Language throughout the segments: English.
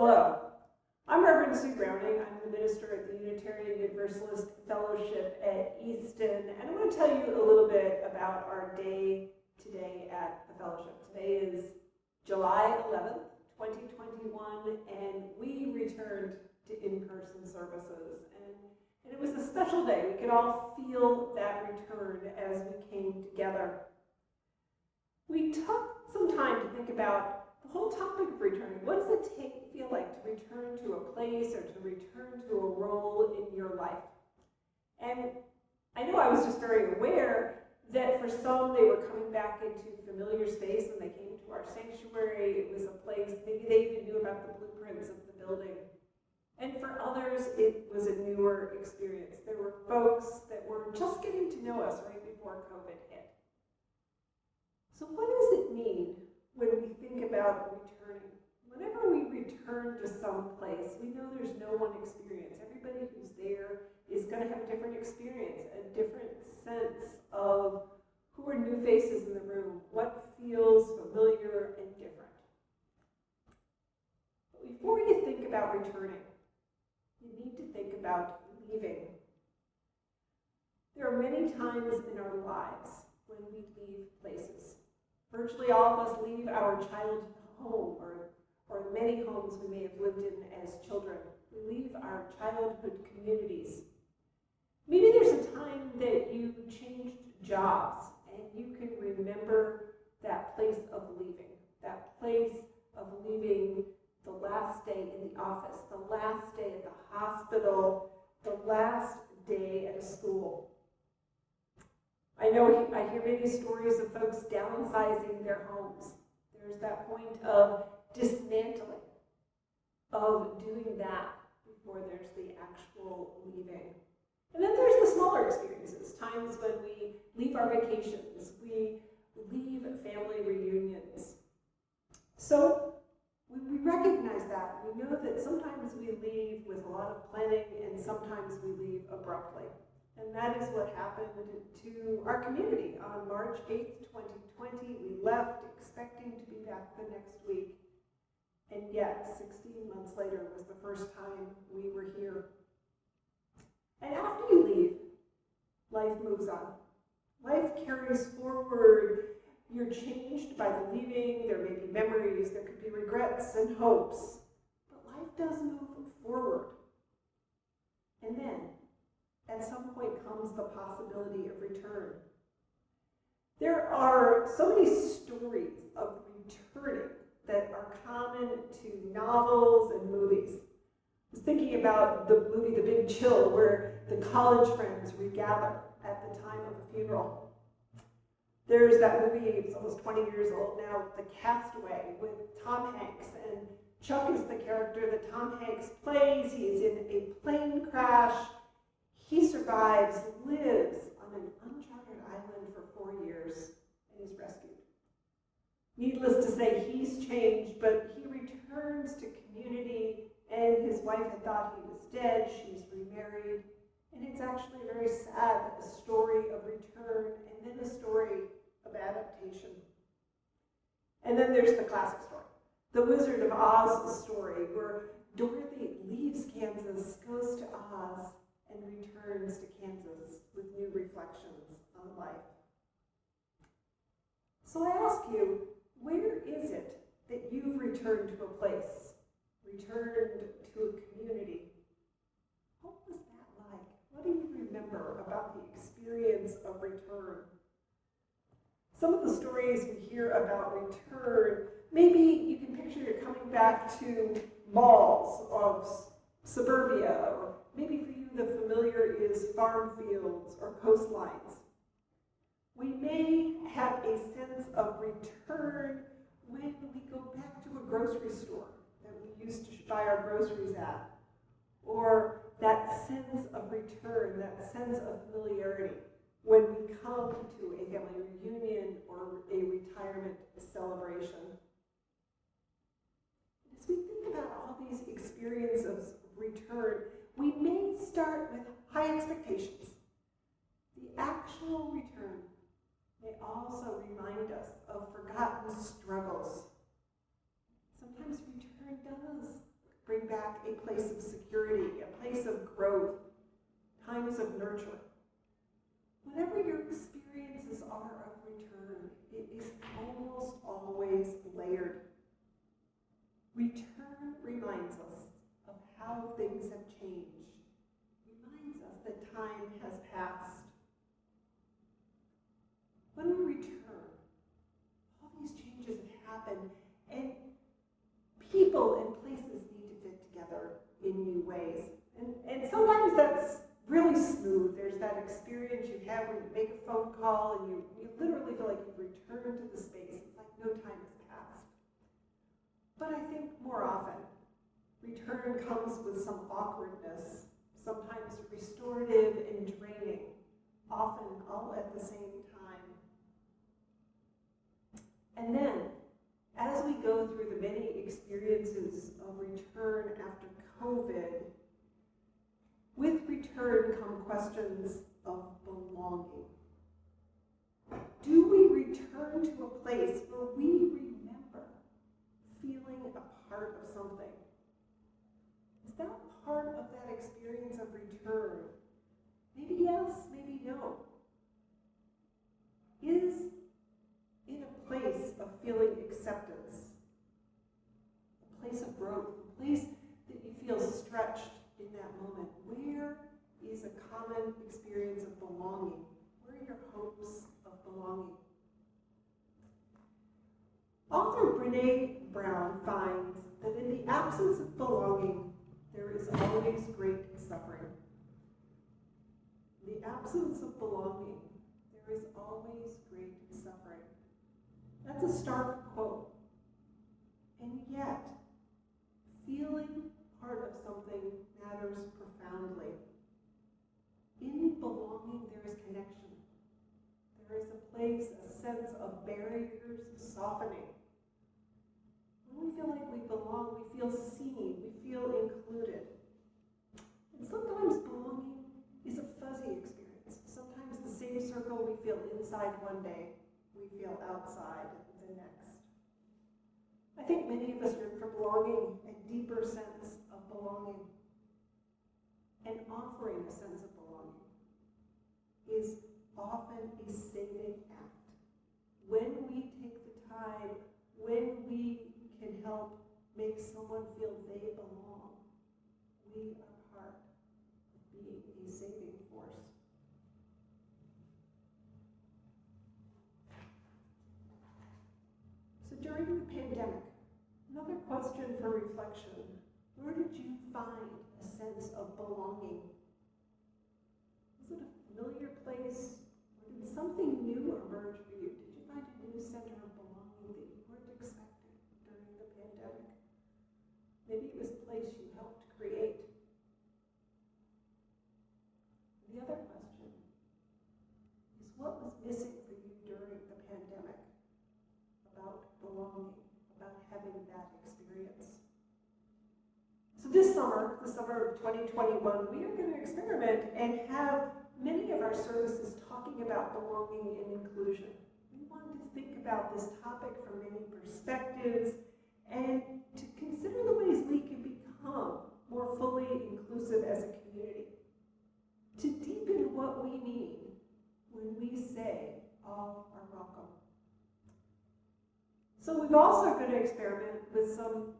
Hello, I'm Reverend Sue Browning. I'm the minister at the Unitarian Universalist Fellowship at Easton, and I want to tell you a little bit about our day today at the fellowship. Today is July 11th, 2021, and we returned to in-person services, and it was a special day. We could all feel that return as we came together. We took some time to think about the whole topic of returning. What does it feel like to return to a place or to return to a role in your life? And I know I was just very aware that for some they were coming back into familiar space when they came to our sanctuary. It was a place, maybe they even knew about the blueprints of the building. And for others, it was a newer experience. There were folks that were just getting to know us right before COVID hit. So what does it mean when we think about returning? Whenever we return to some place, we know there's no one experience. Everybody who's there is going to have a different experience, a different sense of who are new faces in the room, what feels familiar and different. But before you think about returning, you need to think about leaving. There are many times in our lives when we leave places. Virtually all of us leave our childhood home or the many homes we may have lived in as children. We leave our childhood communities. Maybe there's a time that you changed jobs and you can remember that place of leaving the last day in the office, the last day at the hospital, the last day at a school. I hear many stories of folks downsizing their homes. There's that point of dismantling, of doing that before there's the actual leaving. And then there's the smaller experiences, times when we leave our vacations, we leave family reunions. So when we recognize that, we know that sometimes we leave with a lot of planning and sometimes we leave abruptly. And that is what happened to our community. On March 8th, 2020, we left expecting to be back the next week. And yet, 16 months later was the first time we were here. And after you leave, life moves on. Life carries forward. You're changed by the leaving. There may be memories. There could be regrets and hopes. But life does move forward. And then, at some point comes the possibility of return. There are so many stories of returning that are common to novels and movies. I was thinking about the movie The Big Chill, where the college friends regather at the time of a funeral. There's that movie, it's almost 20 years old now, The Castaway, with Tom Hanks, and Chuck is the character that Tom Hanks plays. He is in a plane crash. He survives, lives on an uncharted island for 4 years, and is rescued. Needless to say, he's changed, but he returns to community, and his wife had thought he was dead. She's remarried, and it's actually very sad, a story of return, and then a story of adaptation. And then there's the classic story, the Wizard of Oz story, where Dorothy leaves Kansas, goes to Oz, and returns to Kansas with new reflections on life. So I ask you, where is it that you've returned to a place, returned to a community? What was that like? What do you remember about the experience of return? Some of the stories we hear about return, maybe you can picture you're coming back to malls of suburbia, or maybe for you the familiar is farm fields or coastlines. We may have a sense of return when we go back to a grocery store that we used to buy our groceries at, or that sense of return, that sense of familiarity when we come to a family reunion or a retirement celebration. As we think about all these experiences of return, we may start with high expectations. The actual return may also remind us of forgotten struggles. Sometimes return does back a place of security, a place of growth, times of nurture. Whatever your experiences are of return, it is almost always layered. Return reminds us of how things have changed, reminds us that time has passed. When we return, all these changes have happened, and people and places need to fit together in new ways. And sometimes that's really smooth. There's that experience you have when you make a phone call and you literally feel like you've returned to the space. It's like no time has passed. But I think more often, return comes with some awkwardness, sometimes restorative and draining, often all at the same time. And then, as we go through the many experiences of return after COVID, with return come questions of belonging. Do we return to a place where we remember feeling a part of something? Is that part of that experience of return? Maybe yes, maybe no. Is in a place of feeling acceptance, a place of growth, a place that you feel stretched in that moment. Where is a common experience of belonging? Where are your hopes of belonging? Author Brene Brown finds that in the absence of belonging, there is always great suffering. In the absence of belonging, there is always great suffering. That's a stark quote. And yet, feeling part of something matters profoundly. In belonging, there is connection. There is a place, a sense of barriers softening. When we feel like we belong, we feel seen, we feel included. And sometimes belonging is a fuzzy experience. Sometimes the same circle we feel inside one day, we feel outside the next. I think many of us yearn for belonging, a deeper sense of belonging. And offering a sense of belonging is often a saving act. When we take the time, when we can help make someone feel they belong, we are part of being a saving force. So during the pandemic, another question for reflection: where did you find a sense of belonging? Was it a familiar place, or did something new emerge for you? Did you find a new center of belonging that you weren't expecting during the pandemic? Maybe it was a place you helped create. The other question is, what was missing for you during the pandemic about belonging, about having that experience? So this summer, the summer of 2021, we are going to experiment and have many of our services talking about belonging and inclusion. We wanted to think about this topic from many perspectives and to consider the ways we can become more fully inclusive as a community. To deepen what we mean when we say all are welcome. So we've also going to experiment with some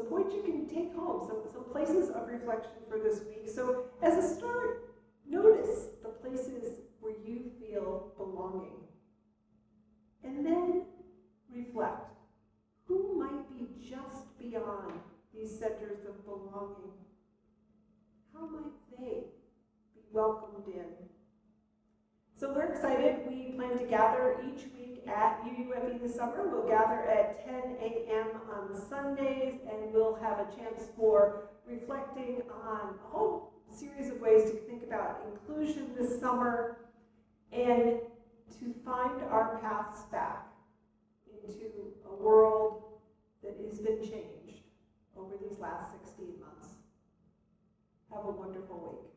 points you can take home, some places of reflection for this week. So as a start, notice the places where you feel belonging. And then reflect. Who might be just beyond these centers of belonging? How might they be welcomed in? So we're excited. We plan to gather each week at UUME this summer. We'll gather at 10 a.m. on Sundays, and we'll have a chance for reflecting on a whole series of ways to think about inclusion this summer and to find our paths back into a world that has been changed over these last 16 months. Have a wonderful week.